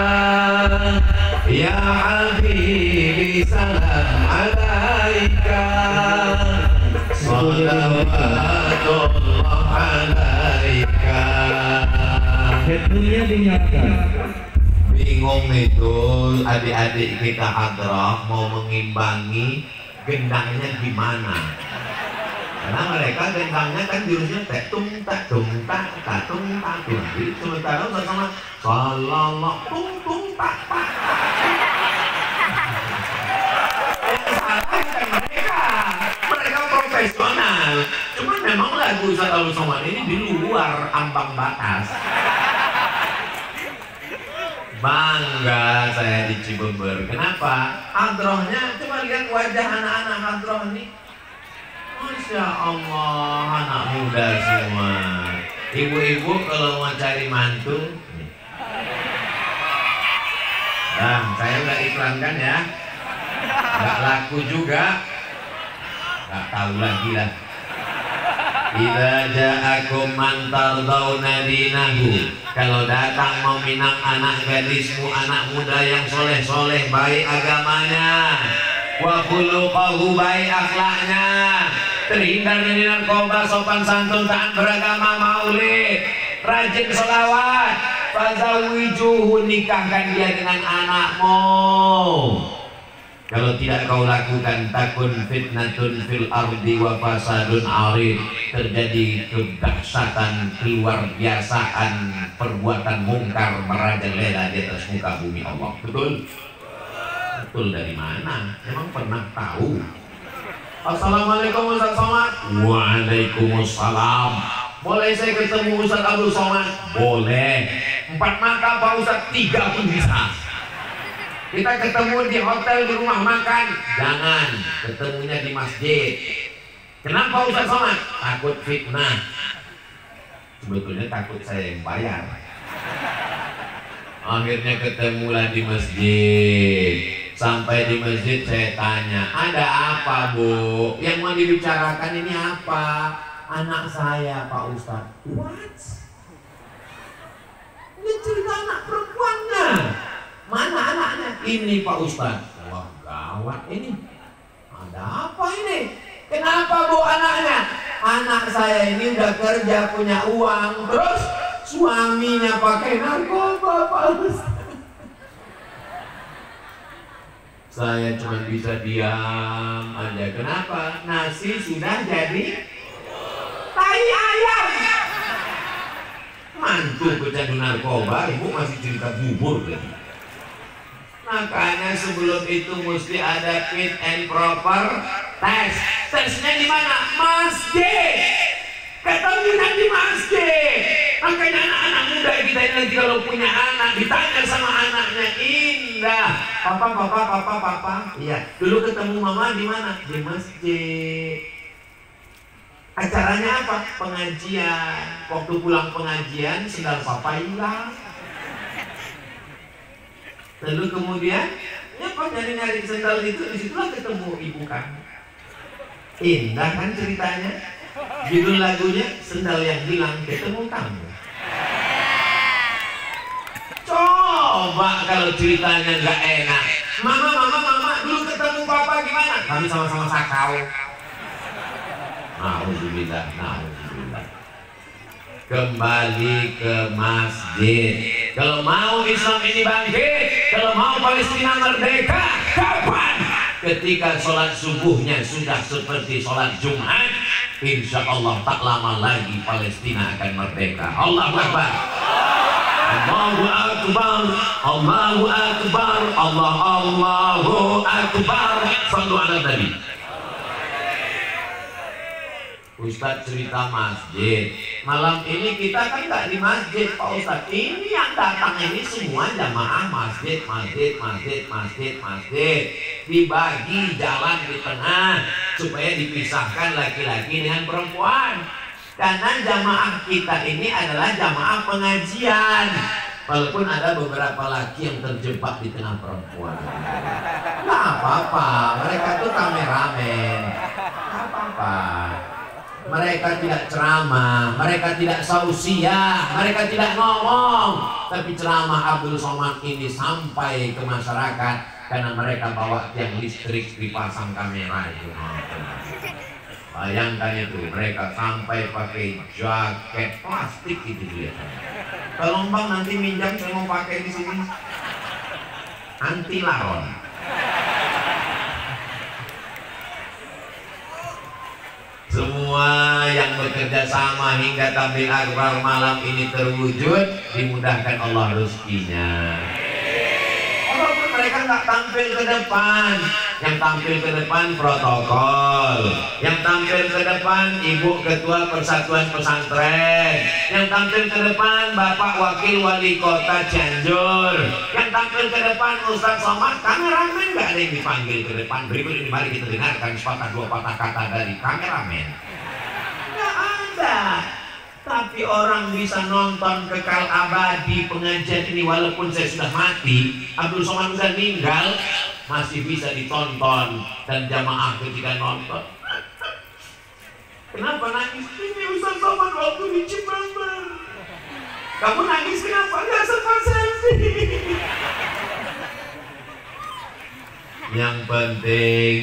ya habibi salam alaika salawatullah alaika. Headnya dinyalakan. Bingung itu adik-adik kita hadrah mau mengimbangi gendangnya gimana, karena mereka gendangnya kan jurusnya tung tak tung tak tak tung tak tung, sementara sama salallah tung tung tak tak. Yang salah kan mereka profesional, cuman memang lagu Ustaz Abdul Somad ini di luar ambang batas. Bangga saya di Cibubur. Kenapa? Hadrohnya, coba lihat wajah anak-anak hadroh ini. Masya Allah, anak muda semua. Ibu-ibu kalau mau cari mantu, nah, saya udah iklankan ya. Gak laku juga. Gak tahu lagi lah. Idza ja'akum man tardawna dinahu, kalau datang meminang anak gadismu, anak muda yang soleh-soleh, baik agamanya, wa khuluquhu, baik akhlaknya, terhindar dari narkoba, sopan santun, taat beragama, maulid, rajin sholawat, fazawwijuhu, nikahkan dia dengan anakmu. Kalau tidak kau lakukan, takun fitnatun fil ardi wa fasadun arid, terjadi kedahsyatan, keluar biasaan, perbuatan mungkar merajalela di atas muka bumi Allah. Betul? Betul dari mana? Emang pernah tahu? Assalamualaikum Ustaz Somad. Waalaikumsalam. Boleh saya ketemu Ustaz Abdul Somad? Boleh. 4 mata Pak Ustaz, 3 pun bisa. Kita ketemu di hotel, di rumah makan, jangan, ketemunya di masjid. Kenapa Ustaz Somad? Takut fitnah. Sebetulnya takut saya yang bayar. Akhirnya ketemulah di masjid. Sampai di masjid saya tanya, ada apa Bu? Yang mau dibicarakan ini apa? Anak saya Pak Ustaz. What? Ini cerita anak perempuannya. Mana anaknya? Ini Pak Ustaz. Wah gawat ini. Ada apa ini? Kenapa Bu anaknya? Anak saya ini udah kerja, punya uang, terus suaminya pakai narkoba Pak Ustaz. Saya cuma bisa diam aja. Kenapa? Nasi sudah jadi tai ayam. Mantu kecandu narkoba, ibu masih cerita bubur lagi. Makanya sebelum itu mesti ada fit and proper test. Tesnya di mana? Masjid. Ketemunya di masjid. Makanya anak-anak muda kita ini nanti kalau punya anak ditanya sama anaknya, indah. Papa. Iya. Dulu ketemu mama di mana? Di masjid. Acaranya apa? Pengajian. Waktu pulang pengajian sendal papa hilang. Lalu kemudian, ya pas nyari-nyari sendal itu, disitulah ketemu ibu kan. Indah kan ceritanya. Judul lagunya Sendal Yang Hilang Ketemu Kamu. Coba kalau ceritanya nggak enak. Mama, dulu ketemu papa gimana? Kami sama-sama sakau. Alhamdulillah. Kembali ke masjid. Kalau mau Islam ini bangkit, kalau mau Palestina merdeka, kapan? Ketika sholat subuhnya sudah seperti sholat Jumat, insya Allah tak lama lagi Palestina akan merdeka. Allahu Akbar. Allahu Akbar. Allahu Akbar. Allahu Akbar. Sallu ala Nabi. Ustadz cerita masjid. Malam ini kita kan nggak di masjid Pak Ustadz. Ini yang datang ini semua jamaah masjid. Dibagi jalan di tengah supaya dipisahkan laki-laki dengan perempuan. Karena jamaah kita ini adalah jamaah pengajian. Walaupun ada beberapa laki yang terjebak di tengah perempuan. Nggak apa-apa, mereka tuh kameramen. Nggak apa-apa. Mereka tidak ceramah, mereka tidak sausiah, mereka tidak ngomong, tapi ceramah Abdul Somad ini sampai ke masyarakat karena mereka bawa tiang listrik dipasang kamera itu. Bayangkan itu, mereka sampai pakai jaket plastik itu dia. Kalau Bang nanti minjam saya mau pakai di sini, anti laron. Semua yang bekerja sama hingga tampil akbar malam ini terwujud, dimudahkan Allah rezekinya. Walaupun mereka nggak tampil ke depan, yang tampil ke depan protokol, yang tampil ke depan Ibu Ketua Persatuan Pesantren, yang tampil ke depan Bapak Wakil Wali Kota Cianjur, yang tampil ke depan Ustadz Somad. Kameramen nggak ada yang dipanggil ke depan. Berikut ini mari kita dengarkan sepatah dua patah kata dari kameramen. Nggak ada. Tapi orang bisa nonton kekal abadi pengajian ini walaupun saya sudah mati, Abdul Somad sudah meninggal, masih bisa ditonton dan jamaah ketika nonton. Kenapa nangis? Ini Ustaz Somad waktu di Cibambar. Kamu nangis kenapa? Nggak sempat selfie. Yang penting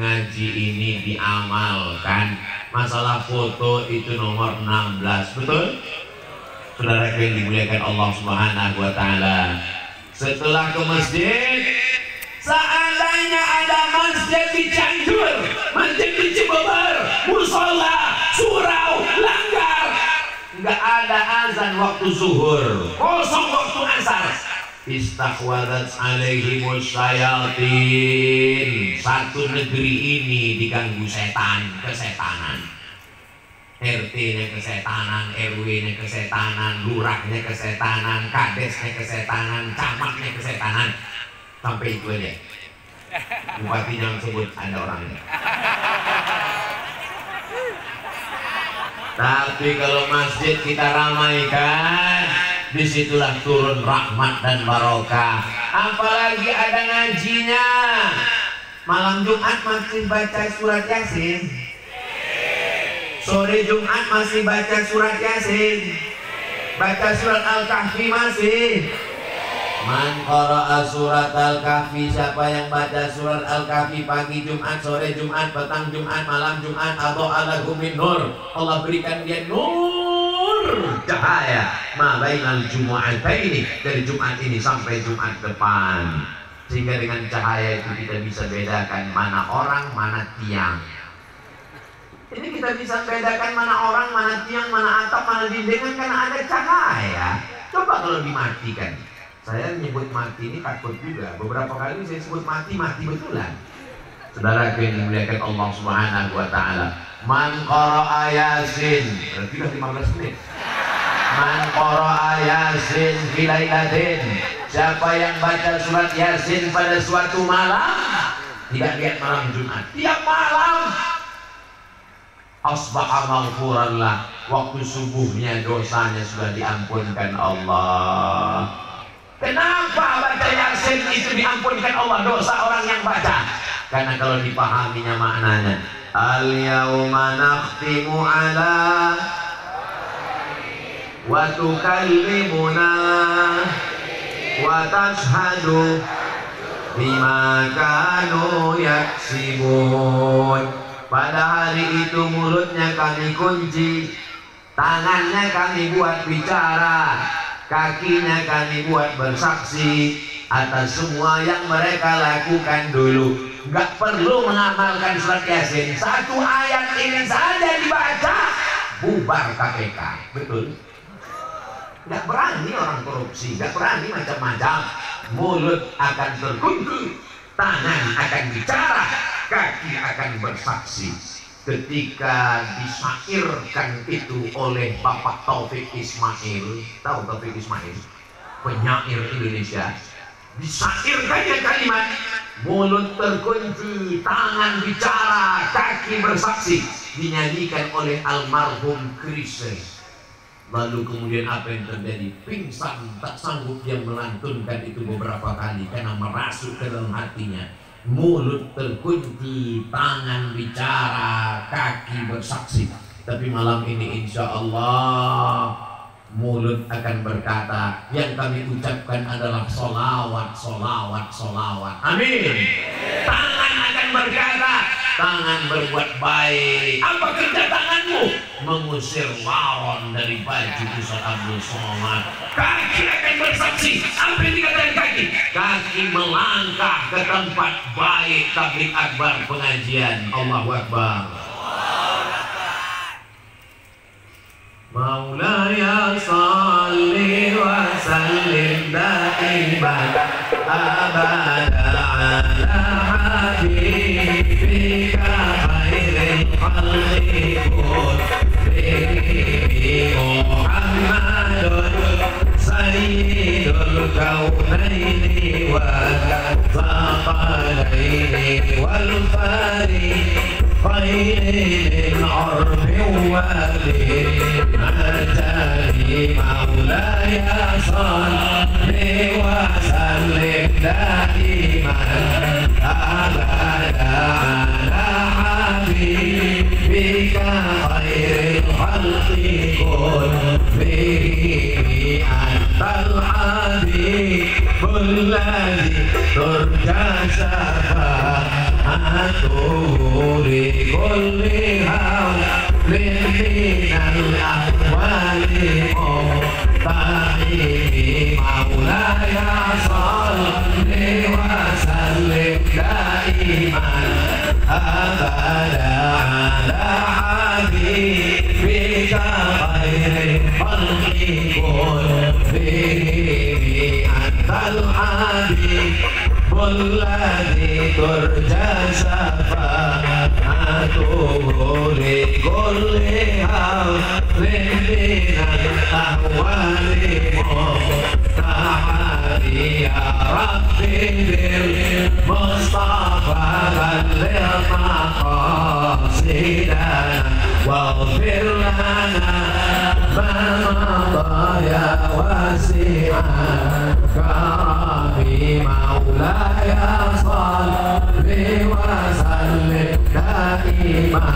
ngaji ini diamalkan. Masalah foto itu nomor 16, betul? Saudara yang dimuliakan Allah Subhanahu wa Ta'ala, setelah ke masjid, seandainya ada masjid di Cianjur, masjid di Cibambar, musola, surau, langgar, nggak ada azan waktu zuhur, kosong waktu asar, istahwadat alaihimus syayatin. Satu negeri ini diganggu setan, kesetanan. RT-nya kesetanan, RW-nya kesetanan, lurahnya kesetanan, kadesnya kesetanan, camatnya kesetanan. Sampai itu aja. Bupati yang sebut ada orangnya. Tapi kalau masjid kita ramaikan, disitulah turun rahmat dan barokah. Apalagi ada ngajinya. Malam Jumat masih baca surat Yasin. Sore Jumat masih baca surat Yasin. Baca surat Al-Kahfi masih. Man qara'a surat Al-Kahfi, siapa yang baca surat Al-Kahfi pagi Jumat, sore Jumat, petang Jumat, malam Jumat, adha'a lahu min nur. Allah berikan dia nur, cahaya ma bainal jumu'ataini, dari Jumat ini sampai Jumat depan. Sehingga dengan cahaya itu kita bisa bedakan mana orang, mana tiang. Ini kita bisa bedakan mana orang, mana tiang, mana atap, mana dinding karena ada cahaya. Coba kalau dimatikan. Saya menyebut mati ini takut juga. Beberapa kali saya sebut mati betulan. Saudara yang dimuliakan Allah Subhanahu wa Ta'ala, man qara'a Yasin, berarti sudah 15 menit. Man qara'a Yasin fi lailatin, siapa yang baca surat Yasin pada suatu malam, tidak lihat malam Jumat, tiap malam, asbaha maghfuran lah, waktu subuhnya dosanya sudah diampunkan Allah. Kenapa baca Yasin itu diampunkan Allah dosa orang yang baca? Karena kalau dipahaminya maknanya, al-yawma nakhtimu ala wa tukallimuna wa tashhadu bima kanu yaksibun. Pada hari itu mulutnya kami kunci, tangannya kami buat bicara, kakinya kami buat bersaksi atas semua yang mereka lakukan dulu. Gak perlu mengamalkan surat Yasin, satu ayat ini saja dibaca, bubar KPK. Betul? Gak berani orang korupsi, gak berani macam-macam. Mulut akan terkunci, tangan akan bicara, kaki akan bersaksi. Ketika disairkan itu oleh Bapak Taufik Ismail, tahu Taufik Ismail, penyair Indonesia, disairkannya kalimat mulut terkunci, tangan bicara, kaki bersaksi, dinyanyikan oleh almarhum Chrisye. Lalu kemudian apa yang terjadi? Pingsan, tak sanggup dia melantunkan itu beberapa kali karena merasuk ke dalam hatinya. Mulut terkunci, tangan bicara, kaki bersaksi. Tapi malam ini insya Allah mulut akan berkata, yang kami ucapkan adalah solawat, solawat, solawat. Amin. Tangan akan berkata, tangan berbuat baik. Apa kerja tanganmu? Mengusir lawan dari baju Ustaz Abdul Somad. Kaki akan bersaksi. Apa yang dikatakan kaki? Kaki melangkah ke tempat baik tabligh akbar pengajian. Allahu Akbar. Maulaya salli wa sallim daiman abada ala habibika khairil khalqi kulli Muhammadun sayyidul kaunaini wa thaqalaini wal fariqaini خير العرب والمجال مولاي صل وسلم دائما أبدا على حبيبك خير الخلق كلهم أنت الحبيب الذي ترجى شفاعته لكل هول من الأحوال مقتحم مولاي صل وسلم دائما أبدا على حبيبك خير الخلق كلهم أنت الحبيب الذي ترجى شفاعته لكل هول من الأهوال مقتحم يا ربي بالمصطفى بلغ مقاصدنا واغفر لنا ما مضى يا واسع كرمي مولاي صل وسلم دائما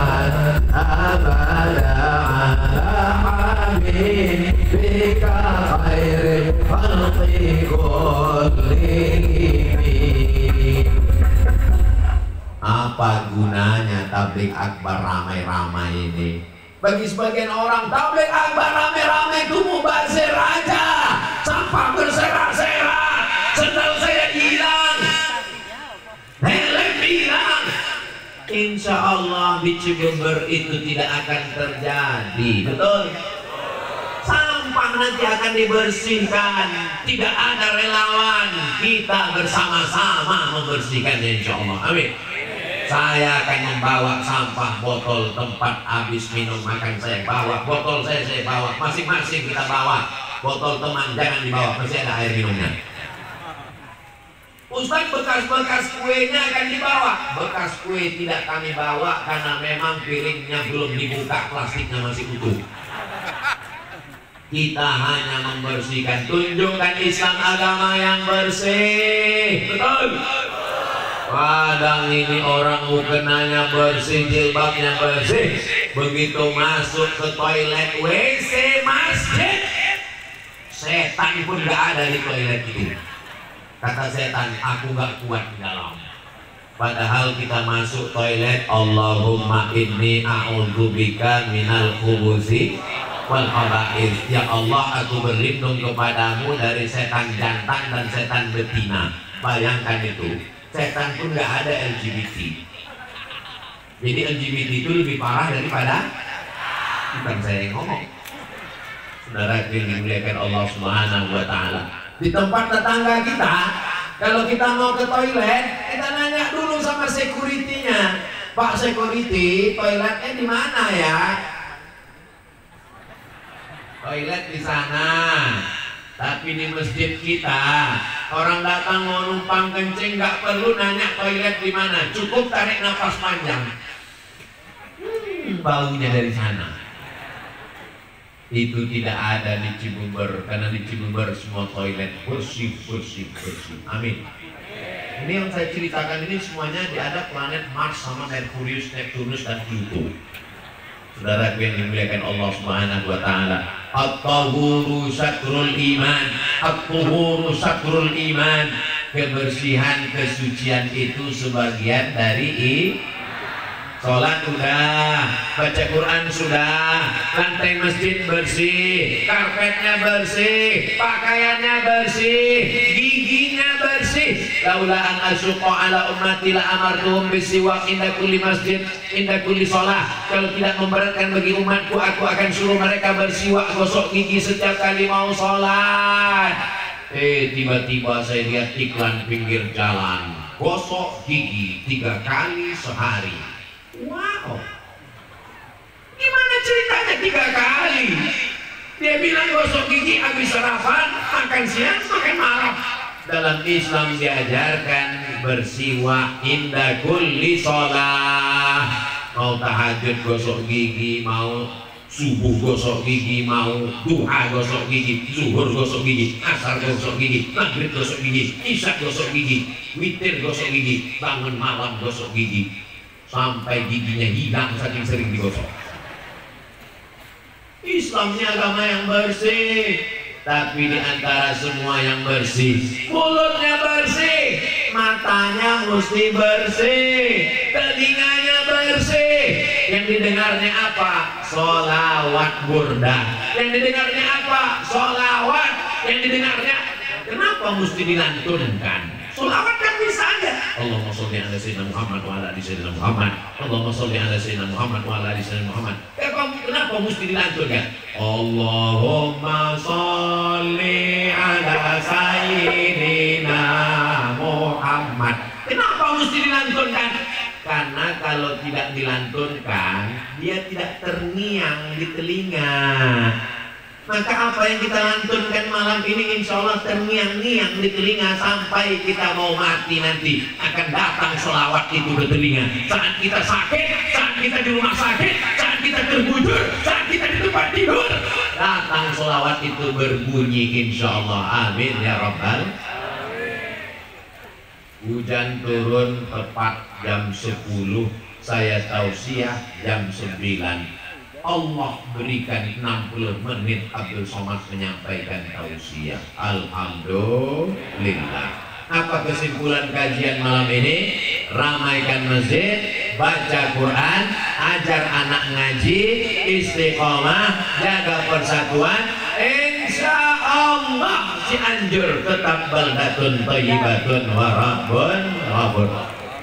أبدا على حبيبك خير الخلق كلهم. Apa gunanya tabligh akbar ramai-ramai ini? Bagi sebagian orang tabligh akbar ramai-ramai itu mubazir aja, sampah berserak-serak, sendal saya hilang, helm hilang. Insya Allah di Cibubur itu tidak akan terjadi, betul? Sampah nanti akan dibersihkan, tidak ada relawan, kita bersama-sama membersihkannya insya Allah. Amin. Saya akan membawa sampah, botol tempat habis minum makan saya bawa, botol saya bawa, masing-masing kita bawa. Botol teman jangan dibawa, pasti ada air minumnya. Ustaz, bekas-bekas kuenya akan dibawa. Bekas kue tidak kami bawa karena memang piringnya belum dibuka, plastiknya masih utuh. Kita hanya membersihkan, tunjukkan Islam agama yang bersih, betul? Padang ini orang mukenanya bersih, jilbabnya bersih. Begitu masuk ke toilet WC masjid, setan pun gak ada di toilet itu. Kata setan, aku gak kuat di dalam. Padahal kita masuk toilet, Allahumma inni a'udzubika minal khubuthi wal khaba'ith. Ya Allah, aku berlindung kepadamu dari setan jantan dan setan betina. Bayangkan itu. Setan pun gak ada LGBT. Jadi LGBT itu lebih parah daripada, bukan saya yang ngomong, saudara yang dimuliakan Allah Subhanahu wa Ta'ala. Di tempat tetangga kita, kalau kita mau ke toilet, kita nanya dulu sama security-nya, Pak security, toiletnya di mana ya? Toilet di sana. Tapi di masjid kita, orang datang mau numpang kencing nggak perlu nanya toilet di mana, cukup tarik nafas panjang. Baunya dari sana. Itu tidak ada di Cibubur, karena di Cibubur semua toilet bersih. Amin. Ini yang saya ceritakan ini semuanya ada planet Mars sama Merkurius, Neptunus dan Pluto. Saudara yang dimuliakan Allah Subhanahu wa taala, at-tahuru syatrul iman, at-tahuru syatrul iman. Kebersihan, kesucian itu sebagian dari sholat sudah, baca Quran sudah, lantai masjid bersih, karpetnya bersih, pakaiannya bersih, giginya bersih. Laula an asyqa ala ummati la amartuhum bisiwak inda kulli masjid, inda kulli sholat. Kalau tidak memberatkan bagi umatku, aku akan suruh mereka bersiwak, gosok gigi setiap kali mau sholat. Tiba-tiba saya lihat iklan pinggir jalan, gosok gigi 3 kali sehari. Wow, gimana ceritanya 3 kali? Dia bilang gosok gigi habis sarapan, makan siang, makan malam. Dalam Islam diajarkan bersiwak inda kulli sholat. Mau tahajud gosok gigi, mau subuh gosok gigi, mau duha gosok gigi, zuhur gosok gigi, asar gosok gigi, maghrib gosok gigi, isya gosok gigi, witir gosok gigi, bangun malam gosok gigi, sampai giginya hilang saking sering digosok. Islam ini agama yang bersih, tapi di antara semua yang bersih, mulutnya bersih, matanya mesti bersih, telinganya bersih. Yang didengarnya apa? Sholawat burdah. Yang didengarnya apa? Sholawat. Yang didengarnya, kenapa mesti dilantunkan? Sholawat kan bisa aja. Allahumma sholli ala sayyidina Muhammad wa ala ali sayyidina Muhammad. Allahumma sholli ala sayyidina Muhammad wa ala ali sayyidina Muhammad. Kenapa mesti dilantunkan? Allahumma sholli ala sayyidina Muhammad. Kenapa mesti dilantunkan? Karena kalau tidak dilantunkan, dia tidak terngiang di telinga. Maka apa yang kita lantunkan malam ini insya Allah terngiang-ngiang di telinga sampai kita mau mati nanti. Akan datang sholawat itu ke telinga. Saat kita sakit, saat kita di rumah sakit, saat kita terbujur, saat kita di tempat tidur, datang sholawat itu berbunyi insya Allah. Amin ya Rabbal. Hujan turun tepat jam 10, saya tausiah jam 9. Allah berikan 60 menit Abdul Somad menyampaikan tausiah. Alhamdulillah. Apa kesimpulan kajian malam ini? Ramaikan masjid, baca Quran, ajar anak ngaji, istiqomah, jaga persatuan. Insya Allah Cianjur tetap baldatun thayyibatun wa rabbun ghafur.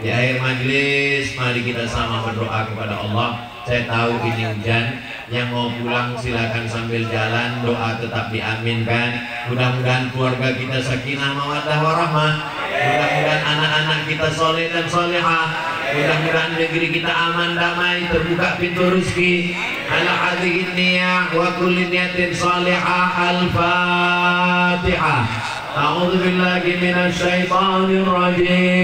Di akhir majlis mari kita sama berdoa kepada Allah. Saya tahu ini hujan, yang mau pulang silakan sambil jalan, doa tetap diaminkan. Mudah-mudahan keluarga kita sakinah mawaddah warahmah. Mudah-mudahan anak-anak kita soleh dan solehah. Mudah-mudahan negeri kita aman damai, terbuka pintu rezeki. Ala hadhihi niyah wa kulli niyatin salihah. Al-Fatihah. A'udzu billahi minasy syaithanir rajim.